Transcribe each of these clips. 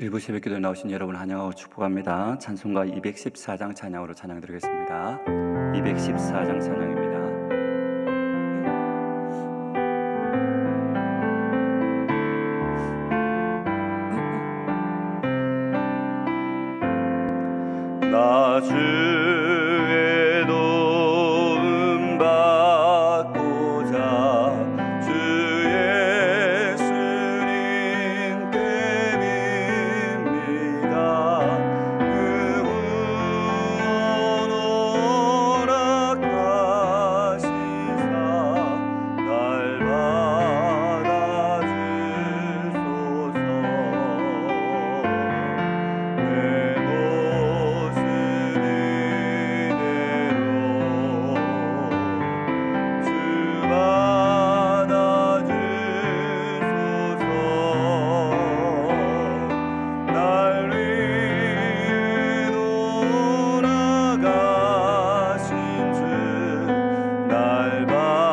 일부 새벽기도에 나오신 여러분 환영하고 축복합니다. 찬송가 214장 찬양으로 찬양 드리겠습니다. 214장 찬양입니다. 나 주의 도움 받고자 주 예수님께 빕니다. 그 구원 허락하시사 날 받아주소서.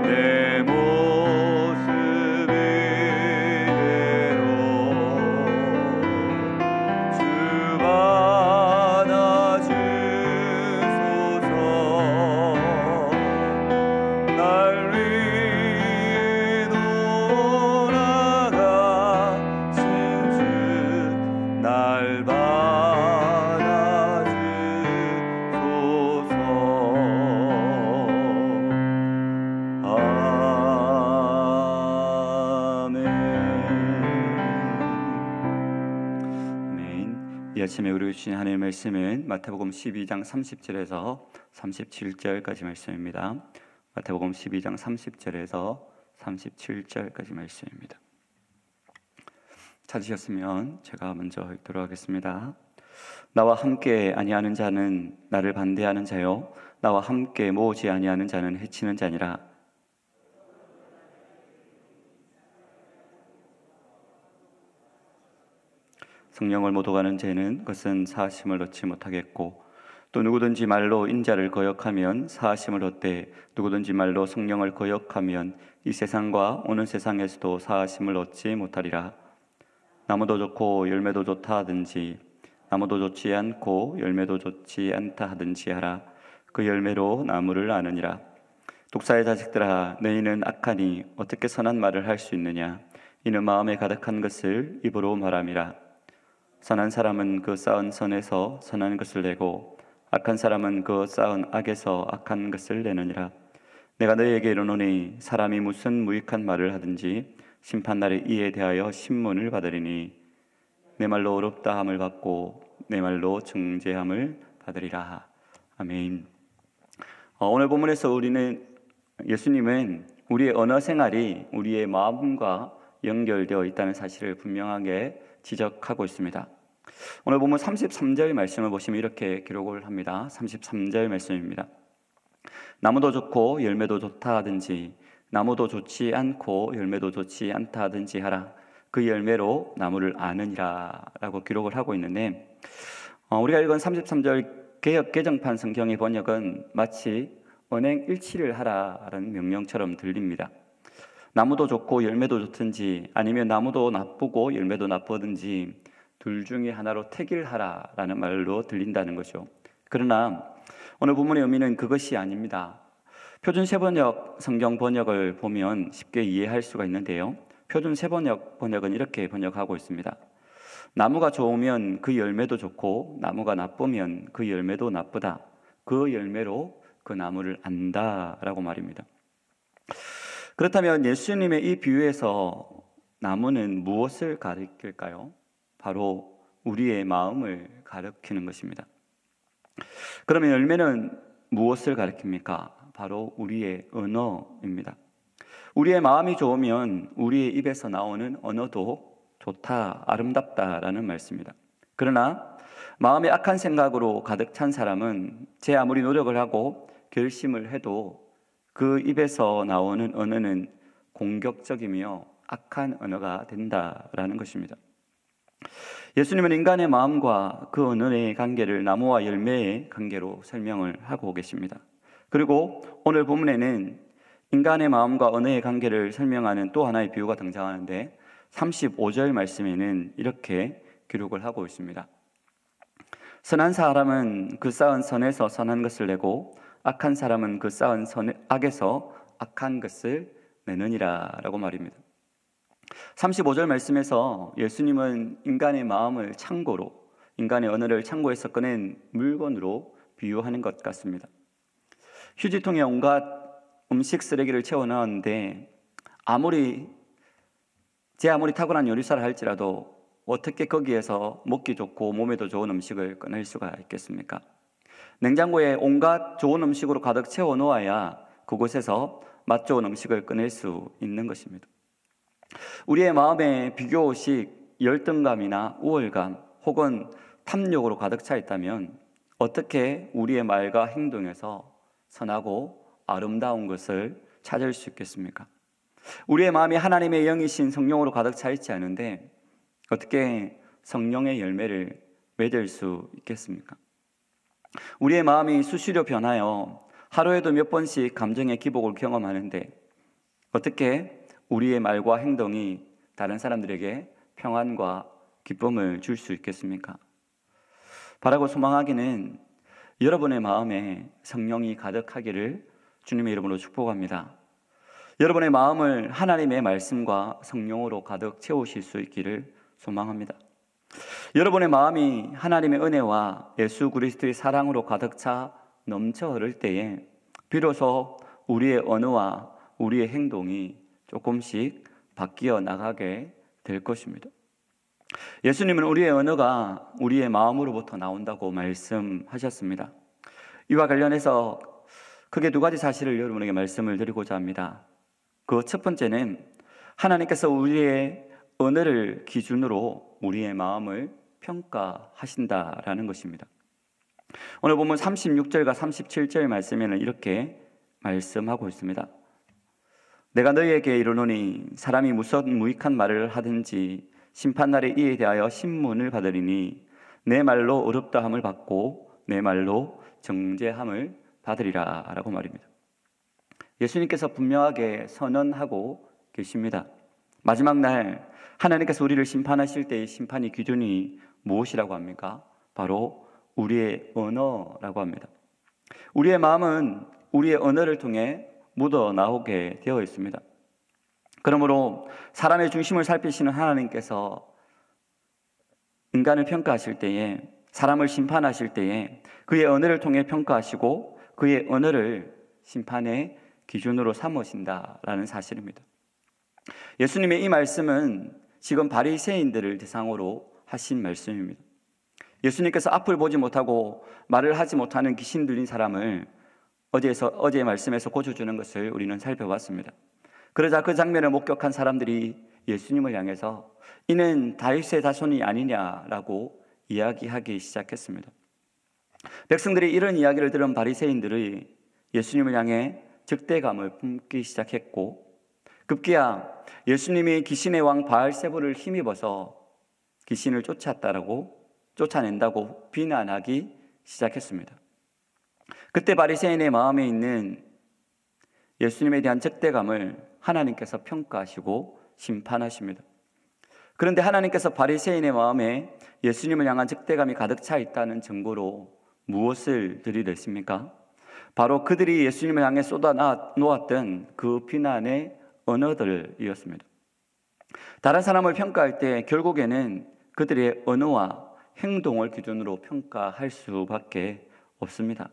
내 모습 이 아침에 우리 주신 하나님의 말씀은 마태복음 12장 30절에서 37절까지 말씀입니다. 마태복음 12장 30절에서 37절까지 말씀입니다. 찾으셨으면 제가 먼저 읽도록 하겠습니다. 나와 함께 아니하는 자는 나를 반대하는 자요, 나와 함께 모으지 아니하는 자는 해치는 자니라. 성령을 못 오가는 죄는 그것은 사하심을 얻지 못하겠고, 또 누구든지 말로 인자를 거역하면 사하심을 얻되 누구든지 말로 성령을 거역하면 이 세상과 오는 세상에서도 사하심을 얻지 못하리라. 나무도 좋고 열매도 좋다 하든지 나무도 좋지 않고 열매도 좋지 않다 하든지 하라. 그 열매로 나무를 아느니라. 독사의 자식들아, 너희는 악하니 어떻게 선한 말을 할 수 있느냐? 이는 마음에 가득한 것을 입으로 말함이라. 선한 사람은 그 쌓은 선에서 선한 것을 내고 악한 사람은 그 쌓은 악에서 악한 것을 내느니라. 내가 너희에게 이르노니 사람이 무슨 무익한 말을 하든지 심판날에 이에 대하여 신문을 받으리니 내 말로 어렵다 함을 받고 내 말로 정죄함을 받으리라. 아멘. 오늘 본문에서 우리는 예수님은 우리의 언어 생활이 우리의 마음과 연결되어 있다는 사실을 분명하게 지적하고 있습니다. 오늘 본문 33절 말씀을 보시면 이렇게 기록을 합니다. 33절 말씀입니다. 나무도 좋고 열매도 좋다 하든지 나무도 좋지 않고 열매도 좋지 않다 하든지 하라. 그 열매로 나무를 아느니라 라고 기록을 하고 있는데, 우리가 읽은 33절 개역 개정판 성경의 번역은 마치 언행일치를 하라라는 명령처럼 들립니다. 나무도 좋고 열매도 좋든지 아니면 나무도 나쁘고 열매도 나쁘든지 둘 중에 하나로 택일하라라는 말로 들린다는 거죠. 그러나 오늘 본문의 의미는 그것이 아닙니다. 표준 세번역 성경 번역을 보면 쉽게 이해할 수가 있는데요. 표준 세번역은 이렇게 번역하고 있습니다. 나무가 좋으면 그 열매도 좋고 나무가 나쁘면 그 열매도 나쁘다. 그 열매로 그 나무를 안다라고 말입니다. 그렇다면 예수님의 이 비유에서 나무는 무엇을 가리킬까요? 바로 우리의 마음을 가리키는 것입니다. 그러면 열매는 무엇을 가리킵니까? 바로 우리의 언어입니다. 우리의 마음이 좋으면 우리의 입에서 나오는 언어도 좋다, 아름답다라는 말씀입니다. 그러나 마음에 악한 생각으로 가득 찬 사람은 제 아무리 노력을 하고 결심을 해도 그 입에서 나오는 언어는 공격적이며 악한 언어가 된다라는 것입니다. 예수님은 인간의 마음과 그 언어의 관계를 나무와 열매의 관계로 설명을 하고 계십니다. 그리고 오늘 본문에는 인간의 마음과 언어의 관계를 설명하는 또 하나의 비유가 등장하는데 35절 말씀에는 이렇게 기록을 하고 있습니다. 선한 사람은 그 쌓은 선에서 선한 것을 내고 악한 사람은 그 쌓은 악에서 악한 것을 내느니라 라고 말입니다. 35절 말씀에서 예수님은 인간의 마음을 창고로, 인간의 언어를 창고에서 꺼낸 물건으로 비유하는 것 같습니다. 휴지통에 온갖 음식 쓰레기를 채워넣었는데 아무리 탁월한 요리사를 할지라도 어떻게 거기에서 먹기 좋고 몸에도 좋은 음식을 꺼낼 수가 있겠습니까? 냉장고에 온갖 좋은 음식으로 가득 채워 놓아야 그곳에서 맛 좋은 음식을 꺼낼 수 있는 것입니다. 우리의 마음에 비교식, 열등감이나 우월감 혹은 탐욕으로 가득 차 있다면 어떻게 우리의 말과 행동에서 선하고 아름다운 것을 찾을 수 있겠습니까? 우리의 마음이 하나님의 영이신 성령으로 가득 차 있지 않은데 어떻게 성령의 열매를 맺을 수 있겠습니까? 우리의 마음이 수시로 변하여 하루에도 몇 번씩 감정의 기복을 경험하는데 어떻게 우리의 말과 행동이 다른 사람들에게 평안과 기쁨을 줄 수 있겠습니까? 바라고 소망하기는 여러분의 마음에 성령이 가득하기를 주님의 이름으로 축복합니다. 여러분의 마음을 하나님의 말씀과 성령으로 가득 채우실 수 있기를 소망합니다. 여러분의 마음이 하나님의 은혜와 예수 그리스도의 사랑으로 가득 차 넘쳐 흐를 때에 비로소 우리의 언어와 우리의 행동이 조금씩 바뀌어 나가게 될 것입니다. 예수님은 우리의 언어가 우리의 마음으로부터 나온다고 말씀하셨습니다. 이와 관련해서 크게 두 가지 사실을 여러분에게 말씀을 드리고자 합니다. 그 첫 번째는 하나님께서 우리의 언어를 기준으로 우리의 마음을 평가하신다라는 것입니다. 오늘 보면 36절과 37절 말씀에는 이렇게 말씀하고 있습니다. 내가 너희에게 이르노니 사람이 무슨 무익한 말을 하든지 심판날에 이에 대하여 신문을 받으리니 내 말로 어렵다함을 받고 내 말로 정죄함을 받으리라 라고 말입니다. 예수님께서 분명하게 선언하고 계십니다. 마지막 날 하나님께서 우리를 심판하실 때의 심판의 기준이 무엇이라고 합니까? 바로 우리의 언어라고 합니다. 우리의 마음은 우리의 언어를 통해 묻어나오게 되어 있습니다. 그러므로 사람의 중심을 살피시는 하나님께서 인간을 평가하실 때에, 사람을 심판하실 때에 그의 언어를 통해 평가하시고 그의 언어를 심판의 기준으로 삼으신다라는 사실입니다. 예수님의 이 말씀은 지금 바리새인들을 대상으로 하신 말씀입니다. 예수님께서 앞을 보지 못하고 말을 하지 못하는 귀신 들린 사람을 어제의 말씀에서 고쳐주는 것을 우리는 살펴봤습니다. 그러자 그 장면을 목격한 사람들이 예수님을 향해서 이는 다윗의 자손이 아니냐라고 이야기하기 시작했습니다. 백성들이 이런 이야기를 들은 바리새인들이 예수님을 향해 적대감을 품기 시작했고, 급기야 예수님이 귀신의 왕 바알세불을 힘입어서 귀신을 쫓아낸다고 비난하기 시작했습니다. 그때 바리새인의 마음에 있는 예수님에 대한 적대감을 하나님께서 평가하시고 심판하십니다. 그런데 하나님께서 바리새인의 마음에 예수님을 향한 적대감이 가득 차 있다는 증거로 무엇을 들이댔습니까? 바로 그들이 예수님을 향해 쏟아 놓았던 그 비난의 언어들이었습니다. 다른 사람을 평가할 때 결국에는 그들의 언어와 행동을 기준으로 평가할 수밖에 없습니다.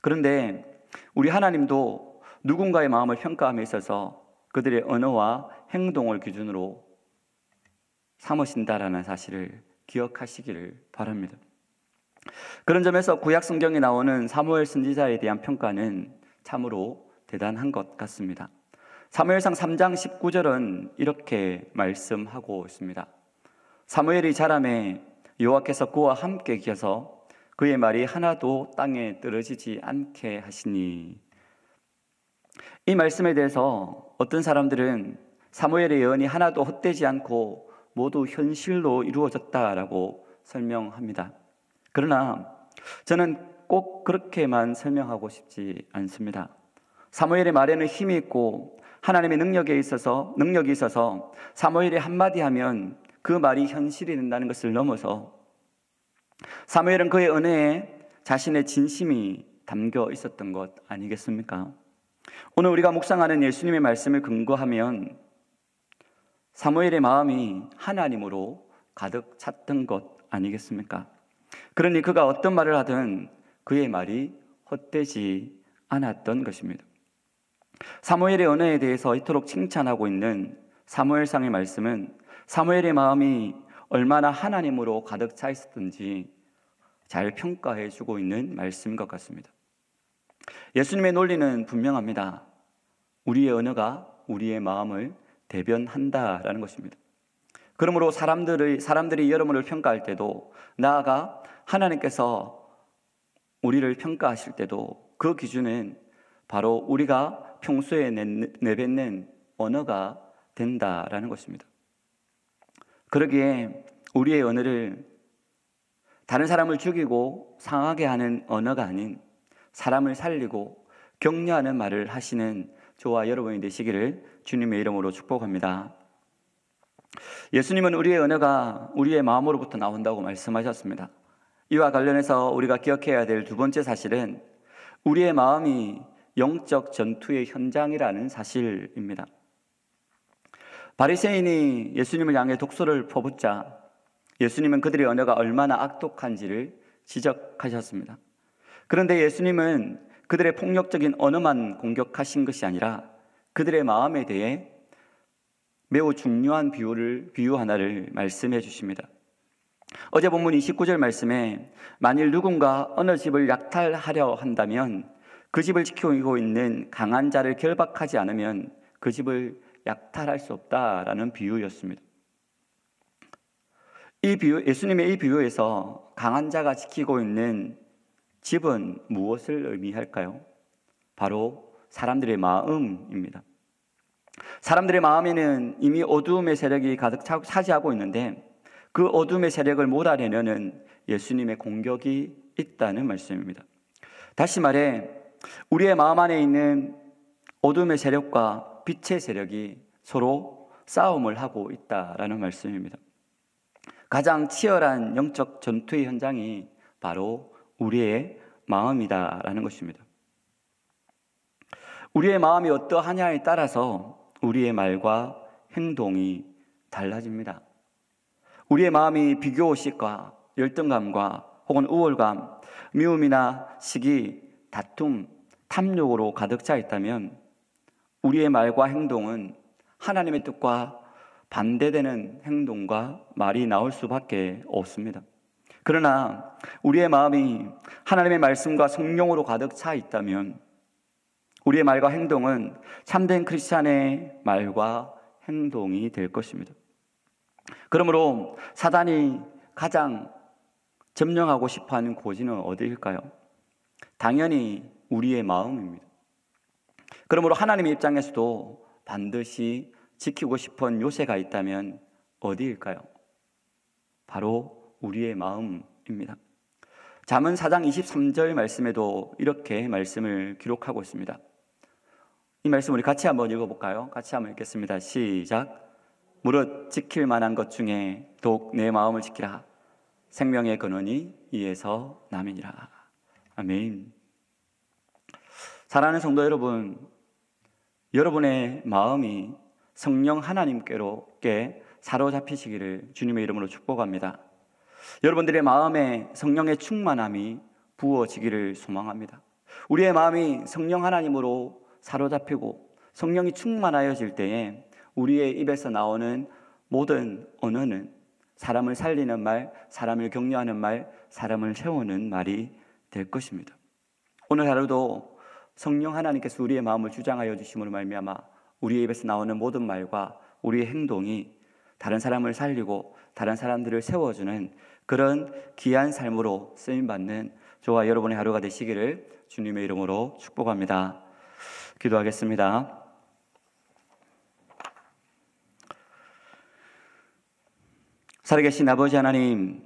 그런데 우리 하나님도 누군가의 마음을 평가함에 있어서 그들의 언어와 행동을 기준으로 삼으신다라는 사실을 기억하시기를 바랍니다. 그런 점에서 구약 성경에 나오는 사무엘 선지자에 대한 평가는 참으로 대단한 것 같습니다. 사무엘상 3장 19절은 이렇게 말씀하고 있습니다. 사무엘이 자라매 여호와께서 그와 함께 계셔서 그의 말이 하나도 땅에 떨어지지 않게 하시니. 이 말씀에 대해서 어떤 사람들은 사무엘의 예언이 하나도 헛되지 않고 모두 현실로 이루어졌다라고 설명합니다. 그러나 저는 꼭 그렇게만 설명하고 싶지 않습니다. 사무엘의 말에는 힘이 있고 하나님의 능력이 있어서 사무엘이 한마디 하면 그 말이 현실이 된다는 것을 넘어서 사무엘은 그의 언어에 자신의 진심이 담겨 있었던 것 아니겠습니까? 오늘 우리가 묵상하는 예수님의 말씀을 근거하면 사무엘의 마음이 하나님으로 가득 찼던 것 아니겠습니까? 그러니 그가 어떤 말을 하든 그의 말이 헛되지 않았던 것입니다. 사무엘의 언어에 대해서 이토록 칭찬하고 있는 사무엘상의 말씀은 사무엘의 마음이 얼마나 하나님으로 가득 차 있었던지 잘 평가해 주고 있는 말씀인 것 같습니다. 예수님의 논리는 분명합니다. 우리의 언어가 우리의 마음을 대변한다라는 것입니다. 그러므로 사람들이 여러분을 평가할 때도, 나아가 하나님께서 우리를 평가하실 때도 그 기준은 바로 우리가 평소에 내뱉는 언어가 된다라는 것입니다. 그러기에 우리의 언어를 다른 사람을 죽이고 상하게 하는 언어가 아닌 사람을 살리고 격려하는 말을 하시는 저와 여러분이 되시기를 주님의 이름으로 축복합니다. 예수님은 우리의 언어가 우리의 마음으로부터 나온다고 말씀하셨습니다. 이와 관련해서 우리가 기억해야 될 두 번째 사실은 우리의 마음이 영적 전투의 현장이라는 사실입니다. 바리새인이 예수님을 향해 독소를 퍼붓자 예수님은 그들의 언어가 얼마나 악독한지를 지적하셨습니다. 그런데 예수님은 그들의 폭력적인 언어만 공격하신 것이 아니라 그들의 마음에 대해 매우 중요한 비유 하나를 말씀해 주십니다. 어제 본문 29절 말씀에 만일 누군가 어느 집을 약탈하려 한다면 그 집을 지키고 있는 강한 자를 결박하지 않으면 그 집을 약탈할 수 없다라는 비유였습니다. 예수님의 이 비유에서 강한 자가 지키고 있는 집은 무엇을 의미할까요? 바로 사람들의 마음입니다. 사람들의 마음에는 이미 어두움의 세력이 가득 차지하고 있는데 그 어둠의 세력을 몰아내려는 예수님의 공격이 있다는 말씀입니다. 다시 말해 우리의 마음 안에 있는 어둠의 세력과 빛의 세력이 서로 싸움을 하고 있다라는 말씀입니다. 가장 치열한 영적 전투의 현장이 바로 우리의 마음이다라는 것입니다. 우리의 마음이 어떠하냐에 따라서 우리의 말과 행동이 달라집니다. 우리의 마음이 비교의식과 열등감과 혹은 우월감, 미움이나 시기, 다툼, 탐욕으로 가득 차 있다면 우리의 말과 행동은 하나님의 뜻과 반대되는 행동과 말이 나올 수밖에 없습니다. 그러나 우리의 마음이 하나님의 말씀과 성령으로 가득 차 있다면 우리의 말과 행동은 참된 크리스찬의 말과 행동이 될 것입니다. 그러므로 사단이 가장 점령하고 싶어하는 고지는 어디일까요? 당연히 우리의 마음입니다. 그러므로 하나님의 입장에서도 반드시 지키고 싶은 요새가 있다면 어디일까요? 바로 우리의 마음입니다. 잠언 4장 23절 말씀에도 이렇게 말씀을 기록하고 있습니다. 이 말씀 우리 같이 한번 읽어볼까요? 같이 한번 읽겠습니다. 시작. 무릇 지킬 만한 것 중에 더욱 내 마음을 지키라. 생명의 근원이 이에서 남이니라. 아멘. 사랑하는 성도 여러분, 여러분의 마음이 성령 하나님께로께 사로잡히시기를 주님의 이름으로 축복합니다. 여러분들의 마음에 성령의 충만함이 부어지기를 소망합니다. 우리의 마음이 성령 하나님으로 사로잡히고 성령이 충만하여질 때에 우리의 입에서 나오는 모든 언어는 사람을 살리는 말, 사람을 격려하는 말, 사람을 세우는 말이 될 것입니다. 오늘 하루도 성령 하나님께서 우리의 마음을 주장하여 주심으로 말미암아 우리의 입에서 나오는 모든 말과 우리의 행동이 다른 사람을 살리고 다른 사람들을 세워주는 그런 귀한 삶으로 쓰임받는 저와 여러분의 하루가 되시기를 주님의 이름으로 축복합니다. 기도하겠습니다. 살아계신 아버지 하나님,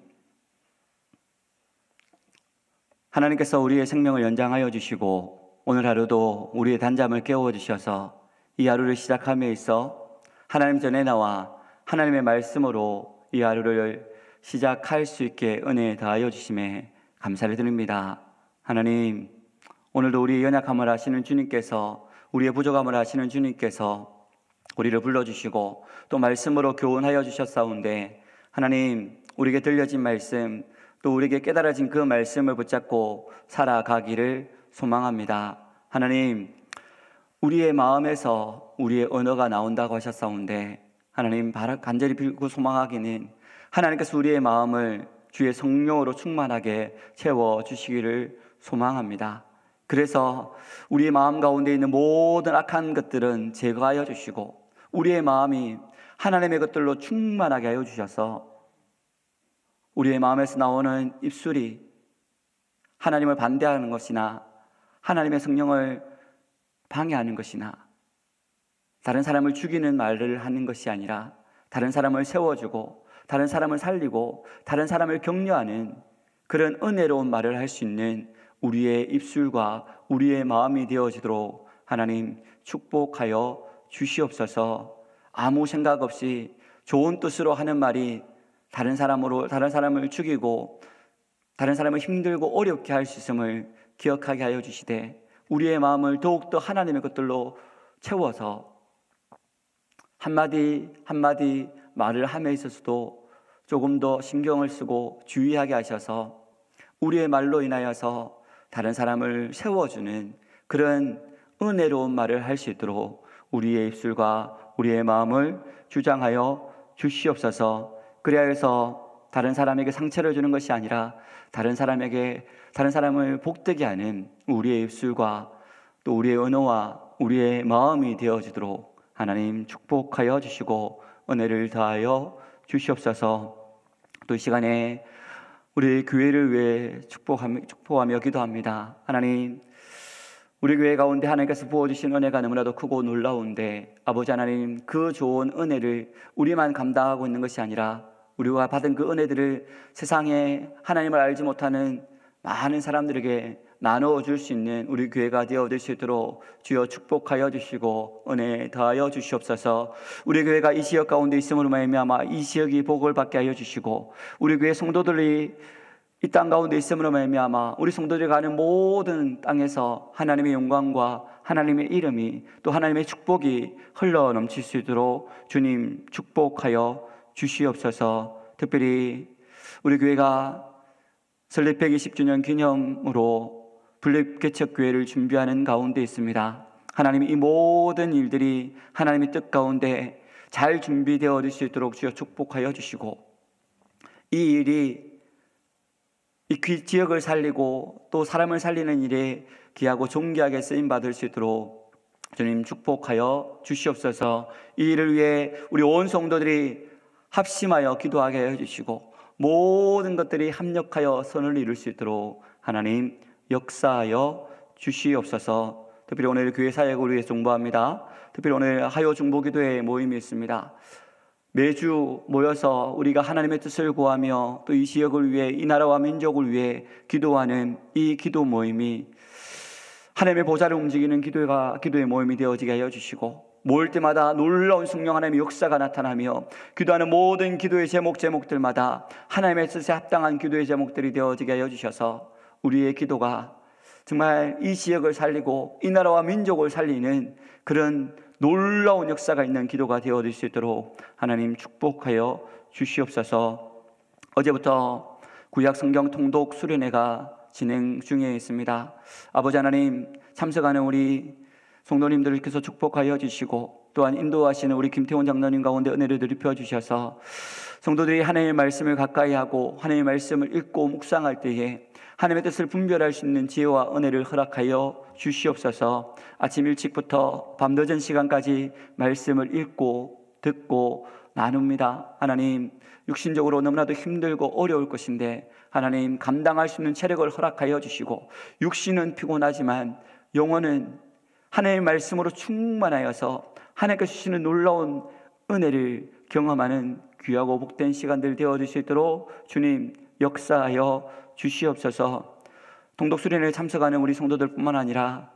하나님께서 우리의 생명을 연장하여 주시고 오늘 하루도 우리의 단잠을 깨워 주셔서 이 하루를 시작함에 있어 하나님 전에 나와 하나님의 말씀으로 이 하루를 시작할 수 있게 은혜 다하여 주심에 감사를 드립니다. 하나님, 오늘도 우리의 연약함을 아시는 주님께서, 우리의 부족함을 아시는 주님께서 우리를 불러주시고 또 말씀으로 교훈하여 주셨사온데, 하나님, 우리에게 들려진 말씀, 또 우리에게 깨달아진 그 말씀을 붙잡고 살아가기를 소망합니다. 하나님, 우리의 마음에서 우리의 언어가 나온다고 하셨사온데, 하나님, 간절히 빌고 소망하기는 하나님께서 우리의 마음을 주의 성령으로 충만하게 채워주시기를 소망합니다. 그래서 우리의 마음 가운데 있는 모든 악한 것들은 제거하여 주시고 우리의 마음이 하나님의 것들로 충만하게 하여 주셔서 우리의 마음에서 나오는 입술이 하나님을 반대하는 것이나 하나님의 성령을 방해하는 것이나 다른 사람을 죽이는 말을 하는 것이 아니라 다른 사람을 세워주고 다른 사람을 살리고 다른 사람을 격려하는 그런 은혜로운 말을 할 수 있는 우리의 입술과 우리의 마음이 되어지도록 하나님 축복하여 주시옵소서. 아무 생각 없이 좋은 뜻으로 하는 말이 다른 사람을 죽이고 다른 사람을 힘들고 어렵게 할 수 있음을 기억하게 하여 주시되 우리의 마음을 더욱더 하나님의 것들로 채워서 한마디 한마디 말을 함에 있어서도 조금 더 신경을 쓰고 주의하게 하셔서 우리의 말로 인하여서 다른 사람을 세워주는 그런 은혜로운 말을 할 수 있도록 우리의 입술과 우리의 마음을 주장하여 주시옵소서. 그리하여서 다른 사람에게 상처를 주는 것이 아니라 다른 사람을 복되게 하는 우리의 입술과 또 우리의 언어와 우리의 마음이 되어지도록 하나님 축복하여 주시고 은혜를 더하여 주시옵소서. 또 이 시간에 우리 교회를 위해 축복하며 기도합니다. 하나님, 우리 교회 가운데 하나님께서 부어주신 은혜가 너무나도 크고 놀라운데 아버지 하나님, 그 좋은 은혜를 우리만 감당하고 있는 것이 아니라 우리가 받은 그 은혜들을 세상에 하나님을 알지 못하는 많은 사람들에게 나누어 줄 수 있는 우리 교회가 되어질 수 있도록 주여 축복하여 주시고 은혜 더하여 주시옵소서. 우리 교회가 이 지역 가운데 있음으로 말미암아 이 지역이 복을 받게 하여 주시고, 우리 교회 성도들이 이 땅 가운데 있음으로 말미암아 우리 성도들이 가는 모든 땅에서 하나님의 영광과 하나님의 이름이 또 하나님의 축복이 흘러 넘칠 수 있도록 주님 축복하여 주시옵소서. 특별히 우리 교회가 설립 120주년 기념으로 분립개척교회를 준비하는 가운데 있습니다. 하나님이 이 모든 일들이 하나님의 뜻 가운데 잘 준비되어 수 있도록 주여 축복하여 주시고, 이 일이 이 지역을 살리고 또 사람을 살리는 일에 귀하고 존귀하게 쓰임받을 수 있도록 주님 축복하여 주시옵소서. 이 일을 위해 우리 온 성도들이 합심하여 기도하게 해주시고 모든 것들이 합력하여 선을 이룰 수 있도록 하나님 역사하여 주시옵소서. 특별히 오늘 교회 사역을 위해 중보합니다. 특별히 오늘 하요 중보기도회 모임이 있습니다. 매주 모여서 우리가 하나님의 뜻을 구하며 또 이 지역을 위해, 이 나라와 민족을 위해 기도하는 이 기도 모임이 하나님의 보좌를 움직이는 기도의 모임이 되어지게 하여 주시고, 모일 때마다 놀라운 성령 하나님의 역사가 나타나며 기도하는 모든 기도의 제목들마다 하나님의 뜻에 합당한 기도의 제목들이 되어지게 하여 주셔서 우리의 기도가 정말 이 지역을 살리고 이 나라와 민족을 살리는 그런 놀라운 역사가 있는 기도가 되어질 수 있도록 하나님 축복하여 주시옵소서. 어제부터 구약 성경 통독 수련회가 진행 중에 있습니다. 아버지 하나님, 참석하는 우리 성도님들께서 축복하여 주시고 또한 인도하시는 우리 김태원 장로님 가운데 은혜를 드리펴 주셔서 성도들이 하나님의 말씀을 가까이 하고 하나님의 말씀을 읽고 묵상할 때에 하나님의 뜻을 분별할 수 있는 지혜와 은혜를 허락하여 주시옵소서. 아침 일찍부터 밤늦은 시간까지 말씀을 읽고 듣고 나눕니다. 하나님, 육신적으로 너무나도 힘들고 어려울 것인데 하나님 감당할 수 있는 체력을 허락하여 주시고, 육신은 피곤하지만 영혼은 하나님의 말씀으로 충만하여서 하나님께서 주시는 놀라운 은혜를 경험하는 귀하고 복된 시간들 되어질 수 있도록 주님 역사하여 주시옵소서. 통독수련회에 참석하는 우리 성도들뿐만 아니라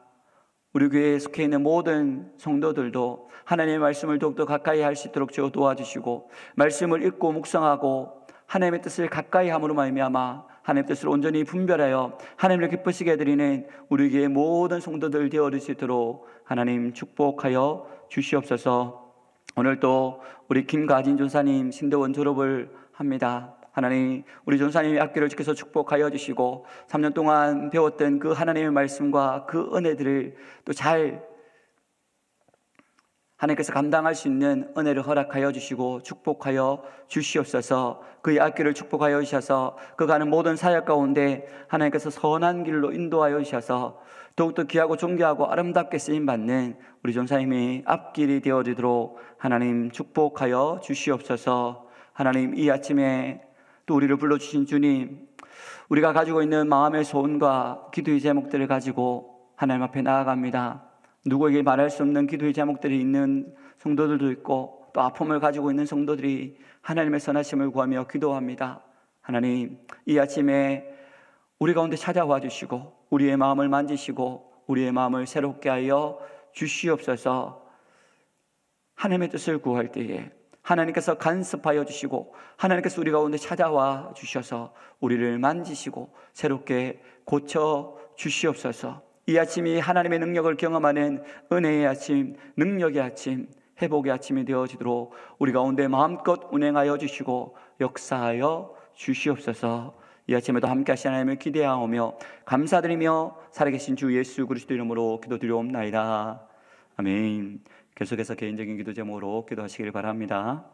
우리 교회에 속해 있는 모든 성도들도 하나님의 말씀을 더욱더 가까이 할 수 있도록 주여 도와주시고, 말씀을 읽고 묵상하고 하나님의 뜻을 가까이 함으로 말미암아 하나님의 뜻을 온전히 분별하여 하나님을 기쁘시게 해드리는 우리 교회의 모든 성도들 되어질 수 있도록 하나님 축복하여 주시옵소서. 오늘 또 우리 김가진 전사님 신대원 졸업을 합니다. 하나님, 우리 전사님의 앞길을 지켜서 축복하여 주시고 3년 동안 배웠던 그 하나님의 말씀과 그 은혜들을 또 잘 하나님께서 감당할 수 있는 은혜를 허락하여 주시고 축복하여 주시옵소서. 그의 앞길을 축복하여 주셔서 그 가는 모든 사역 가운데 하나님께서 선한 길로 인도하여 주셔서 더욱더 귀하고 존귀하고 아름답게 쓰임받는 우리 전사님의 앞길이 되어지도록 하나님 축복하여 주시옵소서. 하나님, 이 아침에 또 우리를 불러주신 주님, 우리가 가지고 있는 마음의 소원과 기도의 제목들을 가지고 하나님 앞에 나아갑니다. 누구에게 말할 수 없는 기도의 제목들이 있는 성도들도 있고 또 아픔을 가지고 있는 성도들이 하나님의 선하심을 구하며 기도합니다. 하나님, 이 아침에 우리 가운데 찾아와 주시고 우리의 마음을 만지시고 우리의 마음을 새롭게 하여 주시옵소서. 하나님의 뜻을 구할 때에 하나님께서 간섭하여 주시고 하나님께서 우리 가운데 찾아와 주셔서 우리를 만지시고 새롭게 고쳐 주시옵소서. 이 아침이 하나님의 능력을 경험하는 은혜의 아침, 능력의 아침, 회복의 아침이 되어지도록 우리 가운데 마음껏 운행하여 주시고 역사하여 주시옵소서. 이 아침에도 함께 하신 하나님을 기대하오며 감사드리며 살아계신 주 예수 그리스도 이름으로 기도드리옵나이다. 아멘. 계속해서 개인적인 기도 제목으로 기도하시길 바랍니다.